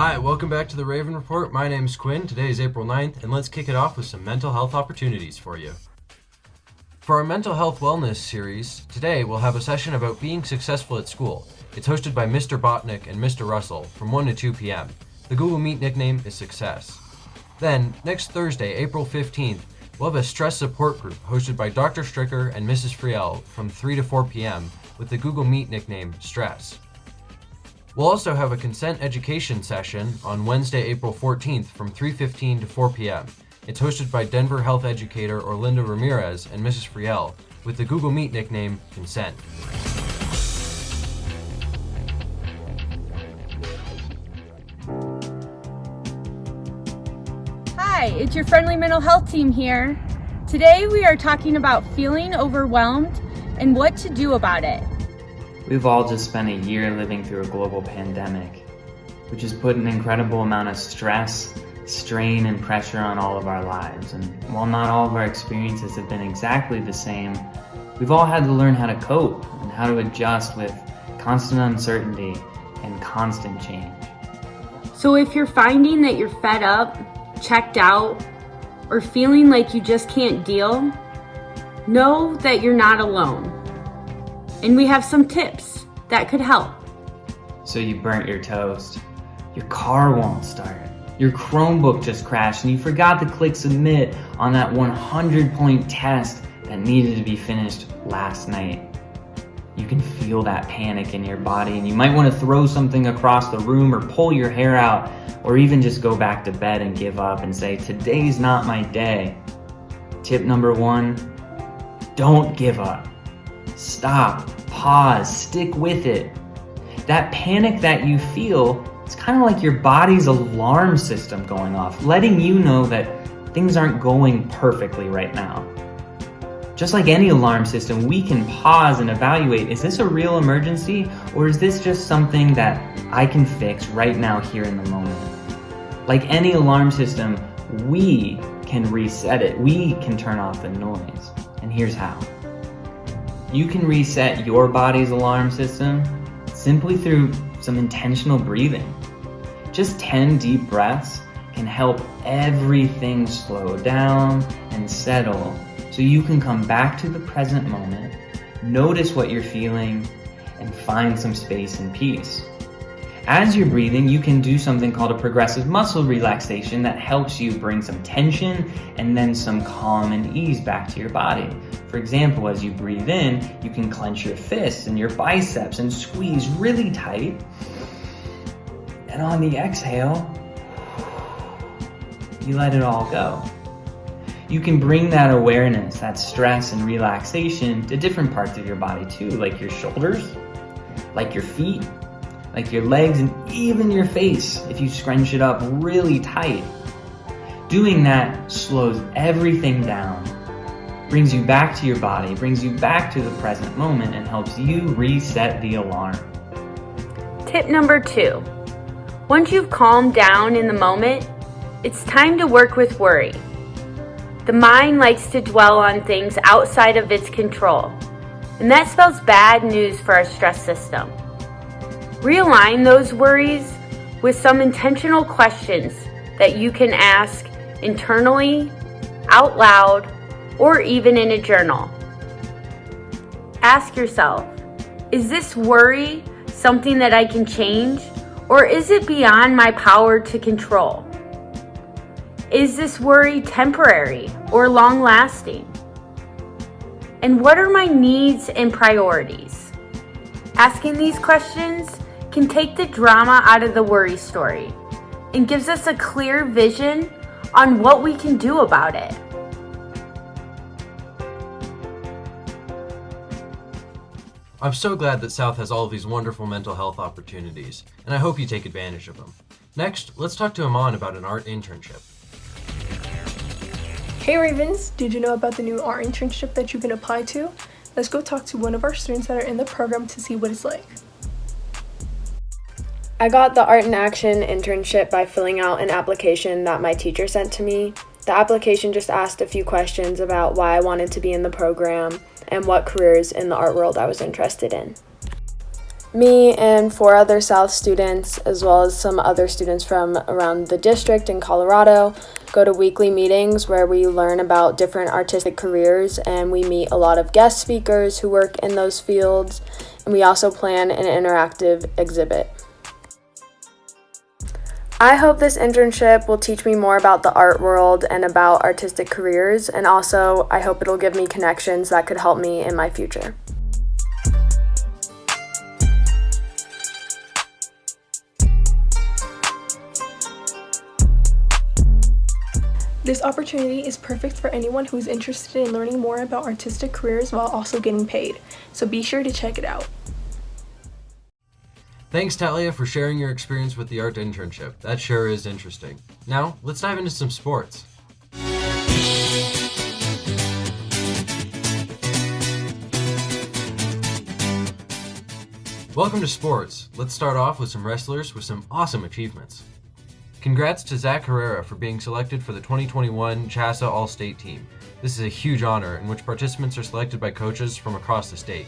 Hi, welcome back to the Raven Report. My name's Quinn. Today is April 9th, and let's kick it off with some mental health opportunities for you. For our mental health wellness series, today we'll have a session about being successful at school. It's hosted by Mr. Botnick and Mr. Russell from 1 to 2 p.m. The Google Meet nickname is Success. Then, next Thursday, April 15th, we'll have a stress support group hosted by Dr. Stricker and Mrs. Friel from 3 to 4 p.m. with the Google Meet nickname Stress. We'll also have a consent education session on Wednesday, April 14th from 3:15 to 4 p.m. It's hosted by Denver health educator Orlinda Ramirez and Mrs. Friel with the Google Meet nickname Consent. Hi, it's your friendly mental health team here. Today we are talking about feeling overwhelmed and what to do about it. We've all just spent a year living through a global pandemic, which has put an incredible amount of stress, strain, and pressure on all of our lives. And while not all of our experiences have been exactly the same, we've all had to learn how to cope and how to adjust with constant uncertainty and constant change. So if you're finding that you're fed up, checked out, or feeling like you just can't deal, know that you're not alone. And we have some tips that could help. So you burnt your toast, your car won't start, your Chromebook just crashed, and you forgot to click submit on that 100-point test that needed to be finished last night. You can feel that panic in your body, and you might want to throw something across the room or pull your hair out, or even just go back to bed and give up and say, today's not my day. Tip number 1, don't give up. Stop, pause, stick with it. That panic that you feel, it's kind of like your body's alarm system going off, letting you know that things aren't going perfectly right now. Just like any alarm system, we can pause and evaluate, is this a real emergency, or is this just something that I can fix right now here in the moment? Like any alarm system, we can reset it. We can turn off the noise. And here's how. You can reset your body's alarm system simply through some intentional breathing. Just 10 deep breaths can help everything slow down and settle so you can come back to the present moment, notice what you're feeling, and find some space and peace. As you're breathing, you can do something called a progressive muscle relaxation that helps you bring some tension and then some calm and ease back to your body. For example, as you breathe in, you can clench your fists and your biceps and squeeze really tight. And on the exhale, you let it all go. You can bring that awareness, that stress and relaxation to different parts of your body too, like your shoulders, like your feet, like your legs, and even your face if you scrunch it up really tight. Doing that slows everything down, brings you back to your body, brings you back to the present moment, and helps you reset the alarm. Tip number 2. Once you've calmed down in the moment, it's time to work with worry. The mind likes to dwell on things outside of its control, and that spells bad news for our stress system. Realign those worries with some intentional questions that you can ask internally, out loud, or even in a journal. Ask yourself, is this worry something that I can change, or is it beyond my power to control? Is this worry temporary or long-lasting? And what are my needs and priorities? Asking these questions can take the drama out of the worry story and gives us a clear vision on what we can do about it. I'm so glad that South has all of these wonderful mental health opportunities, and I hope you take advantage of them. Next, let's talk to Aman about an art internship. Hey Ravens, did you know about the new art internship that you can apply to? Let's go talk to one of our students that are in the program to see what it's like. I got the Art in Action internship by filling out an application that my teacher sent to me. The application just asked a few questions about why I wanted to be in the program and what careers in the art world I was interested in. Me and 4 other South students, as well as some other students from around the district in Colorado, go to weekly meetings where we learn about different artistic careers, and we meet a lot of guest speakers who work in those fields, and we also plan an interactive exhibit. I hope this internship will teach me more about the art world and about artistic careers, and also I hope it'll give me connections that could help me in my future. This opportunity is perfect for anyone who is interested in learning more about artistic careers while also getting paid, so be sure to check it out. Thanks, Talia, for sharing your experience with the art internship. That sure is interesting. Now, let's dive into some sports. Welcome to sports. Let's start off with some wrestlers with some awesome achievements. Congrats to Zach Herrera for being selected for the 2021 CHSAA All-State team. This is a huge honor in which participants are selected by coaches from across the state.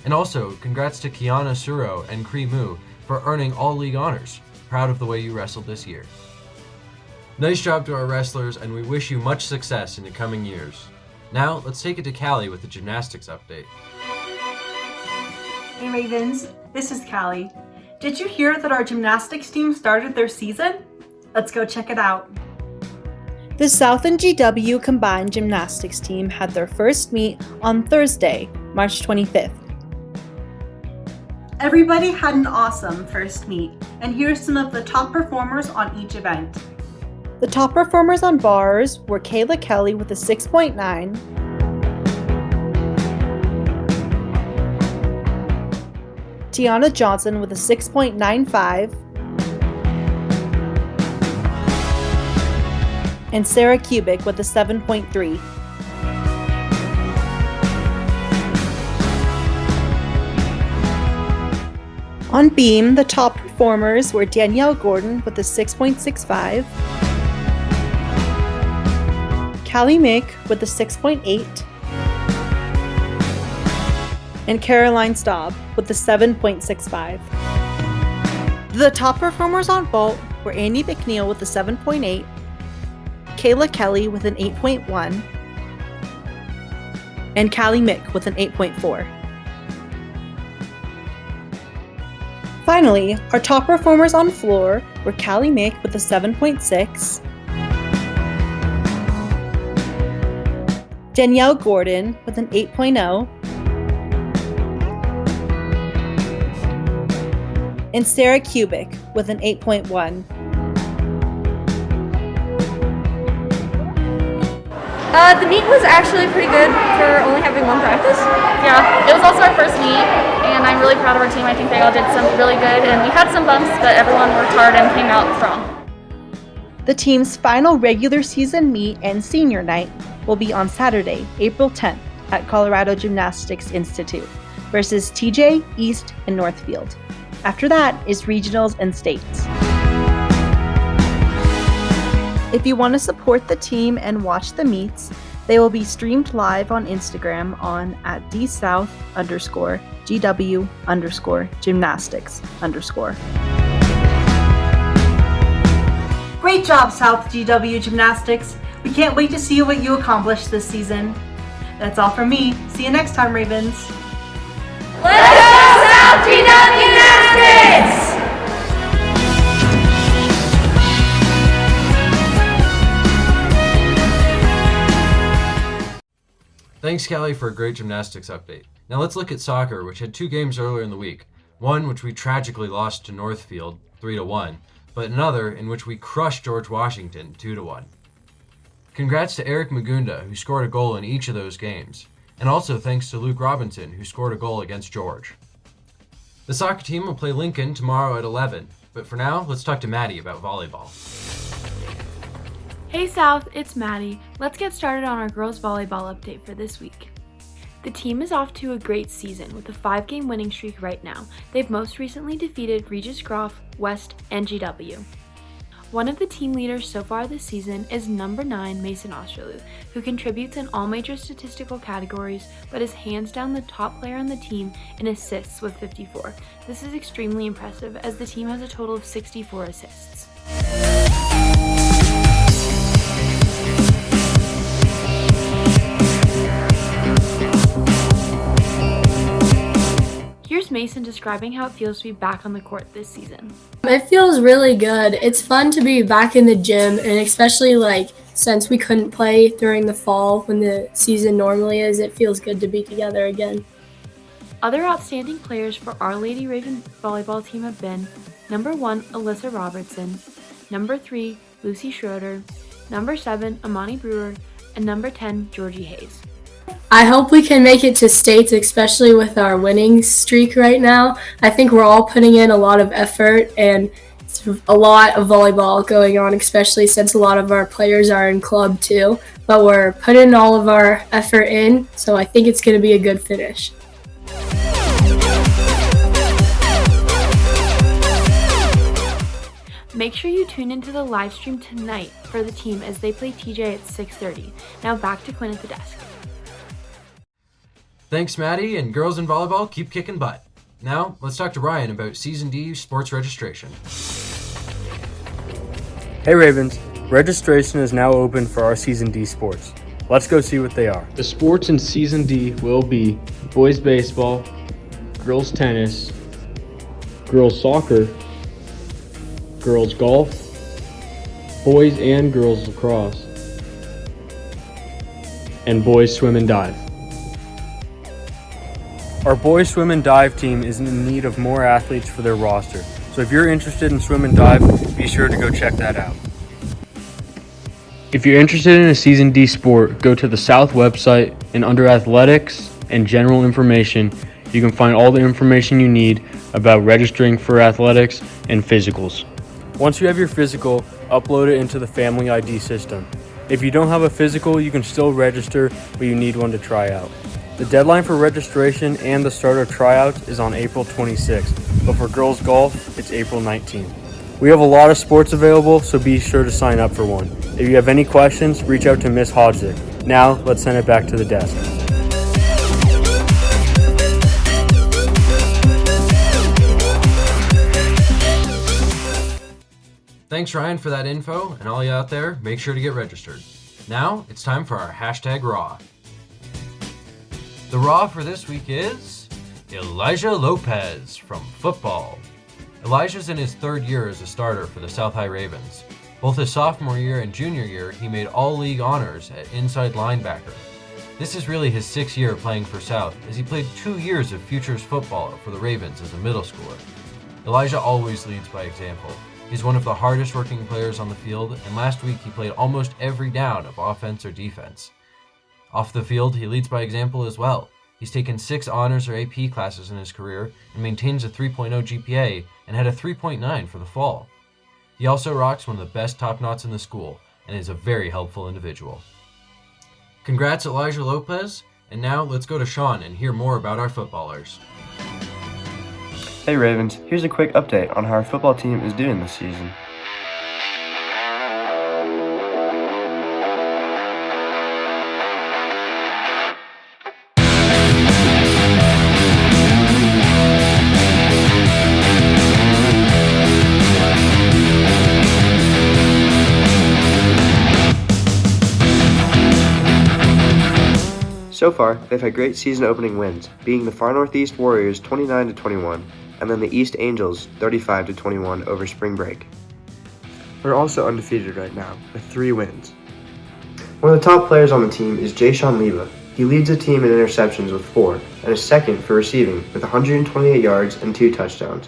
And also, congrats to Kiana Suro and Cree Moo for earning all-league honors. Proud of the way you wrestled this year. Nice job to our wrestlers, and we wish you much success in the coming years. Now, let's take it to Callie with the gymnastics update. Hey Ravens, this is Callie. Did you hear that our gymnastics team started their season? Let's go check it out. The South and GW combined gymnastics team had their first meet on Thursday, March 25th. Everybody had an awesome first meet, and here's some of the top performers on each event. The top performers on bars were Kayla Kelly with a 6.9, Tiana Johnson with a 6.95, and Sarah Kubik with a 7.3. On beam, the top performers were Danielle Gordon with a 6.65, Callie Mick with a 6.8, and Caroline Staub with a 7.65. The top performers on vault were Andy McNeil with a 7.8, Kayla Kelly with an 8.1, and Callie Mick with an 8.4. Finally, our top performers on floor were Callie Mick with a 7.6, Danielle Gordon with an 8.0, and Sarah Kubik with an 8.1. The meet was actually pretty good for only having one practice. Yeah, it was also our first meet, and I'm really proud of our team. I think they all did something really good, and we had some bumps, but everyone worked hard and came out strong. The team's final regular season meet and senior night will be on Saturday, April 10th at Colorado Gymnastics Institute versus TJ, East, and Northfield. After that is regionals and states. If you want to support the team and watch the meets, they will be streamed live on Instagram on @dsouth_GW_gymnastics_. Great job, South GW Gymnastics. We can't wait to see what you accomplish this season. That's all from me. See you next time, Ravens. Let's go South GW Gymnastics! Thanks, Callie, for a great gymnastics update. Now let's look at soccer, which had 2 games earlier in the week. One which we tragically lost to Northfield 3-1, but another in which we crushed George Washington 2-1. Congrats to Eric Magunda, who scored a goal in each of those games, and also thanks to Luke Robinson, who scored a goal against George. The soccer team will play Lincoln tomorrow at 11, but for now, let's talk to Maddie about volleyball. Hey South, it's Maddie. Let's get started on our girls volleyball update for this week. The team is off to a great season with a 5-game winning streak right now. They've most recently defeated Regis Groff, West, and GW. One of the team leaders so far this season is number 9 Mason Osterloo, who contributes in all major statistical categories but is hands down the top player on the team in assists with 54. This is extremely impressive as the team has a total of 64 assists. Here's Mason describing how it feels to be back on the court this season. It feels really good. It's fun to be back in the gym, and especially since we couldn't play during the fall when the season normally is, it feels good to be together again. Other outstanding players for Our Lady Raven volleyball team have been number 1 Alyssa Robertson, number 3 Lucy Schroeder, number 7 Amani Brewer, and number 10 Georgie Hayes. I hope we can make it to states, especially with our winning streak right now. I think we're all putting in a lot of effort, and it's a lot of volleyball going on, especially since a lot of our players are in club too. But we're putting all of our effort in, so I think it's going to be a good finish. Make sure you tune into the live stream tonight for the team as they play TJ at 6:30. Now back to Quinn at the desk. Thanks, Maddie, and girls in volleyball keep kicking butt. Now, let's talk to Ryan about Season D sports registration. Hey Ravens, registration is now open for our Season D sports. Let's go see what they are. The sports in Season D will be boys baseball, girls tennis, girls soccer, girls golf, boys and girls lacrosse, and boys swim and dive. Our boys swim and dive team is in need of more athletes for their roster. So if you're interested in swim and dive, be sure to go check that out. If you're interested in a Season D sport, go to the South website, and under athletics and general information, you can find all the information you need about registering for athletics and physicals. Once you have your physical, upload it into the Family ID system. If you don't have a physical, you can still register, but you need one to try out. The deadline for registration and the start of tryouts is on April 26th, but for girls golf, it's April 19th. We have a lot of sports available, so be sure to sign up for one. If you have any questions, reach out to Ms. Hodzik. Now, let's send it back to the desk. Thanks, Ryan, for that info, and all you out there, make sure to get registered. Now, it's time for our hashtag Raw. The Raw for this week is Elijah Lopez from football. Elijah's in his 3rd year as a starter for the South High Ravens. Both his sophomore year and junior year, he made all-league honors at inside linebacker. This is really his 6th year playing for South, as he played 2 years of futures football for the Ravens as a middle schooler. Elijah always leads by example. He's one of the hardest working players on the field, and last week he played almost every down of offense or defense. Off the field, he leads by example as well. He's taken 6 honors or AP classes in his career and maintains a 3.0 GPA and had a 3.9 for the fall. He also rocks one of the best top knots in the school and is a very helpful individual. Congrats, Elijah Lopez, and now let's go to Sean and hear more about our footballers. Hey Ravens, here's a quick update on how our football team is doing this season. So far, they've had great season opening wins, being the Far Northeast Warriors 29-21, and then the East Angels 35-21 over spring break. We're also undefeated right now, with 3 wins. One of the top players on the team is Jayshawn Leva. He leads the team in interceptions with 4, and is second for receiving with 128 yards and 2 touchdowns.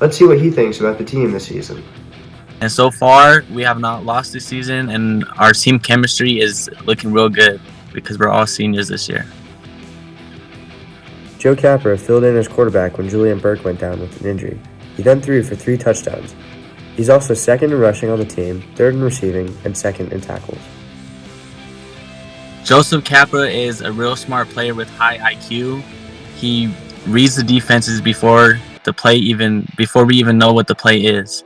Let's see what he thinks about the team this season. And so far, we have not lost this season, and our team chemistry is looking real good because we're all seniors this year. Joe Capper filled in as quarterback when Julian Burke went down with an injury. He then threw for 3 touchdowns. He's also second in rushing on the team, third in receiving, and second in tackles. Joseph Capra is a real smart player with high IQ. He reads the defenses before we even know what the play is.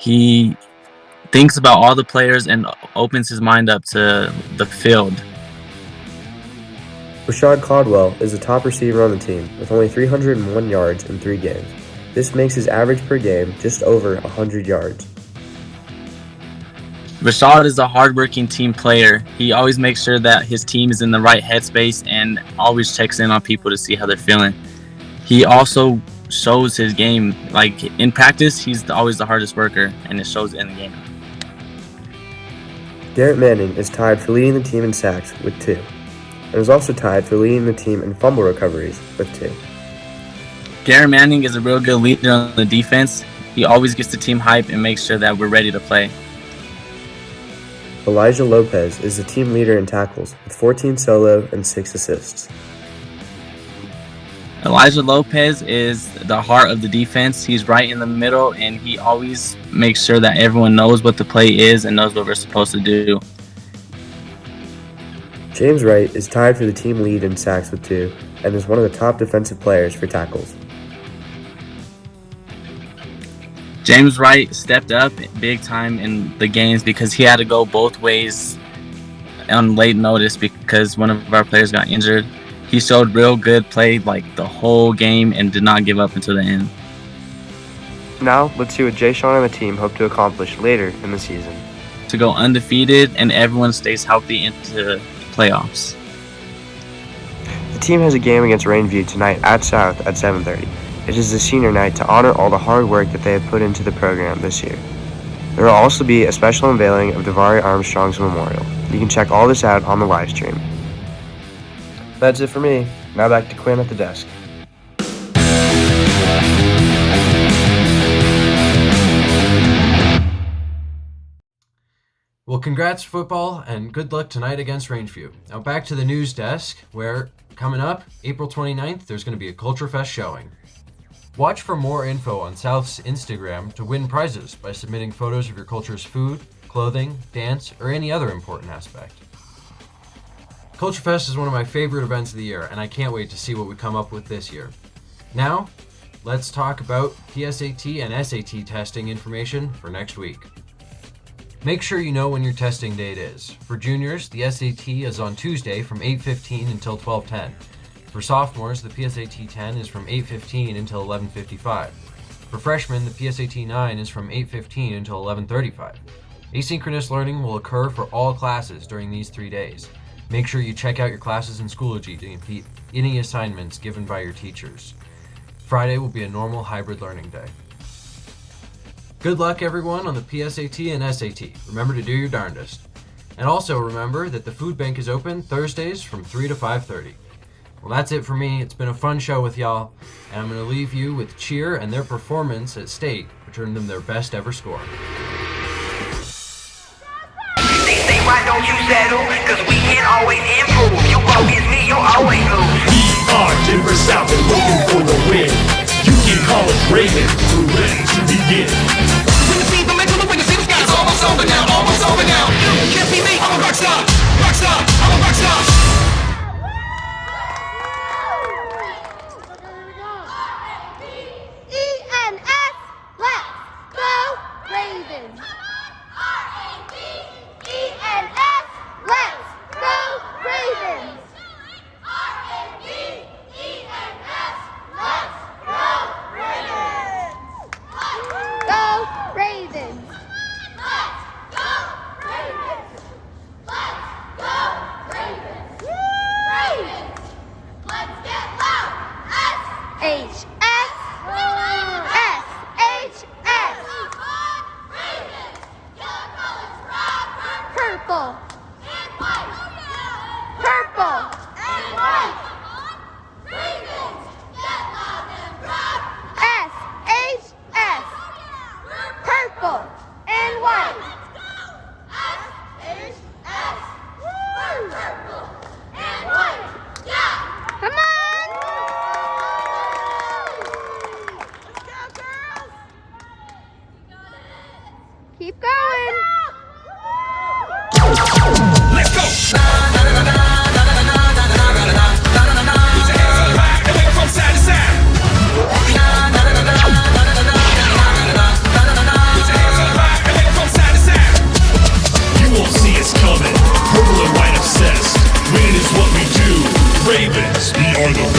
He thinks about all the players and opens his mind up to the field. Rashad Caldwell is the top receiver on the team with only 301 yards in 3 games. This makes his average per game just over 100 yards. Rashad is a hardworking team player. He always makes sure that his team is in the right headspace and always checks in on people to see how they're feeling. He also shows his game. Like in practice, he's always the hardest worker, and it shows in the game. Garrett Manning is tied for leading the team in sacks with 2, and is also tied for leading the team in fumble recoveries with 2. Garrett Manning is a real good leader on the defense. He always gets the team hype and makes sure that we're ready to play. Elijah Lopez is the team leader in tackles with 14 solo and 6 assists. Elijah Lopez is the heart of the defense. He's right in the middle, and he always makes sure that everyone knows what the play is and knows what we're supposed to do. James Wright is tied for the team lead in sacks with 2 and is one of the top defensive players for tackles. James Wright stepped up big time in the games because he had to go both ways on late notice because one of our players got injured. He showed real good play like the whole game and did not give up until the end. Now, let's see what Jay Sean and the team hope to accomplish later in the season. To go undefeated and everyone stays healthy into playoffs. The team has a game against Rainview tonight at South at 7:30. It is the senior night to honor all the hard work that they have put into the program this year. There will also be a special unveiling of Davari Armstrong's memorial. You can check all this out on the live stream. That's it for me. Now back to Quinn at the desk. Well, congrats football and good luck tonight against Rangeview. Now back to the news desk where, coming up, April 29th, there's going to be a Culture Fest showing. Watch for more info on South's Instagram to win prizes by submitting photos of your culture's food, clothing, dance, or any other important aspect. Culture Fest is one of my favorite events of the year, and I can't wait to see what we come up with this year. Now, let's talk about PSAT and SAT testing information for next week. Make sure you know when your testing date is. For juniors, the SAT is on Tuesday from 8:15 until 12:10. For sophomores, the PSAT 10 is from 8:15 until 11:55. For freshmen, the PSAT 9 is from 8:15 until 11:35. Asynchronous learning will occur for all classes during these 3 days. Make sure you check out your classes in Schoology to complete any assignments given by your teachers. Friday will be a normal hybrid learning day. Good luck everyone on the PSAT and SAT. Remember to do your darndest. And also remember that the food bank is open Thursdays from 3 to 5:30. Well, that's it for me. It's been a fun show with y'all, and I'm going to leave you with Cheer and their performance at State, which earned them their best ever score. They say, why don't you settle? Cause we can always improve. You always me, you always lose. We are Denver South and looking for the win. You can call us Ravens, we're ready to begin. When you see the mental, when you see the sky, it's almost over now, almost over now. You can't be me, I'm a rock star, I'm a rock star. E-N-S, let's go Ravens. E-N-S, let's go Ravens. R-A-V-E-N-S, let's go Ravens. Go are the